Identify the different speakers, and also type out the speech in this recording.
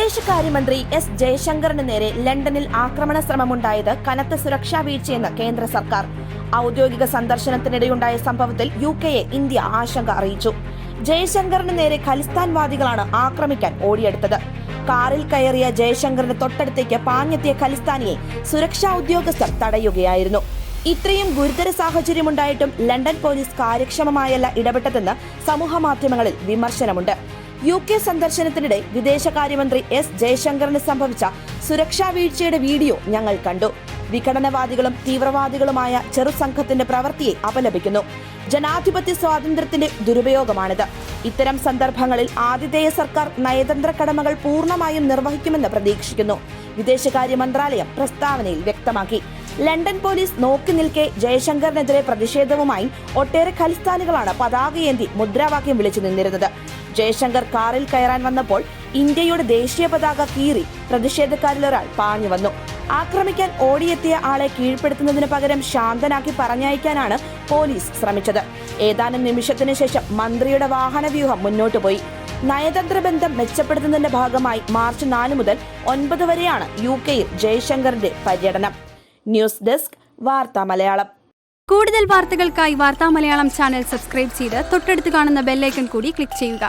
Speaker 1: വിദേശകാര്യമന്ത്രി എസ് ജയശങ്കറിന് നേരെ ലണ്ടനിൽ ആക്രമണ ശ്രമമുണ്ടായത് കനത്ത സുരക്ഷാ വീഴ്ചയെന്ന് കേന്ദ്ര സർക്കാർ. ഔദ്യോഗിക സന്ദർശനത്തിനിടെയുണ്ടായ സംഭവത്തിൽ യുകെയെ ഇന്ത്യ ആശങ്ക അറിയിച്ചു. ജയശങ്കറിന് നേരെ ഖലിസ്ഥാൻവാദികളാണ് ആക്രമിക്കാൻ ഓടിയെടുത്തത്. കാറിൽ കയറിയ ജയശങ്കറിന് തൊട്ടടുത്തേക്ക് പാഞ്ഞെത്തിയ ഖലിസ്ഥാനിയെ സുരക്ഷാ ഉദ്യോഗസ്ഥർ തടയുകയായിരുന്നു. ഇത്രയും ഗുരുതര സാഹചര്യമുണ്ടായിട്ടും ലണ്ടൻ പോലീസ് കാര്യക്ഷമമായല്ല ഇടപെട്ടതെന്ന് സമൂഹമാധ്യമങ്ങളിൽ വിമർശനമുണ്ട്. യുകെ സന്ദർശനത്തിനിടെ വിദേശകാര്യമന്ത്രി എസ് ജയശങ്കറിന് സംഭവിച്ച സുരക്ഷാ വീഴ്ചയുടെ വീഡിയോ ഞങ്ങൾ കണ്ടു. വിഘടനവാദികളും തീവ്രവാദികളുമായ ചെറുസംഘത്തിന്റെ പ്രവൃത്തിയെ അപലപിക്കുന്നു. ജനാധിപത്യ സ്വാതന്ത്ര്യത്തിന്റെ ദുരുപയോഗമാണിത്. ഇത്തരം സന്ദർഭങ്ങളിൽ ആതിഥേയ സർക്കാർ നയതന്ത്ര കടമകൾ പൂർണ്ണമായും നിർവഹിക്കുമെന്ന് പ്രതീക്ഷിക്കുന്നു, വിദേശകാര്യ മന്ത്രാലയം പ്രസ്താവനയിൽ വ്യക്തമാക്കി. ലണ്ടൻ പോലീസ് നോക്കി നിൽക്കെ ജയശങ്കറിനെതിരെ പ്രതിഷേധവുമായി ഒട്ടേറെ ഖലിസ്ഥാനികളാണ് പതാകയേന്തി മുദ്രാവാക്യം വിളിച്ചു നിന്നിരുന്നത്. ജയശങ്കർ കാറിൽ കയറാൻ വന്നപ്പോൾ ഇന്ത്യയുടെ ദേശീയ പതാക കീറി പ്രതിഷേധക്കാരിലൊരാൾ പാഞ്ഞു വന്നു. ആക്രമിക്കാൻ ഓടിയെത്തിയ ആളെ കീഴ്പ്പെടുത്തുന്നതിന് പകരം ശാന്തനാക്കി പറഞ്ഞയക്കാനാണ് പോലീസ് ശ്രമിച്ചത്. ഏതാനും നിമിഷത്തിന് ശേഷം മന്ത്രിയുടെ വാഹനവ്യൂഹം മുന്നോട്ടു പോയി. നയതന്ത്ര ബന്ധം മെച്ചപ്പെടുത്തുന്നതിന്റെ ഭാഗമായി മാർച്ച് 4 മുതൽ 9 വരെയാണ് യുകെയിൽ ജയശങ്കറിന്റെ പര്യടനം. ന്യൂസ് ഡെസ്ക് വാർത്താ മലയാളം.
Speaker 2: കൂടുതൽ വാർത്തകൾക്കായി വാർത്താ മലയാളം ചാനൽ സബ്സ്ക്രൈബ് ചെയ്ത് തൊട്ടടുത്ത് കാണുന്ന ബെല്ലൈക്കൺ കൂടി ക്ലിക്ക് ചെയ്യുക.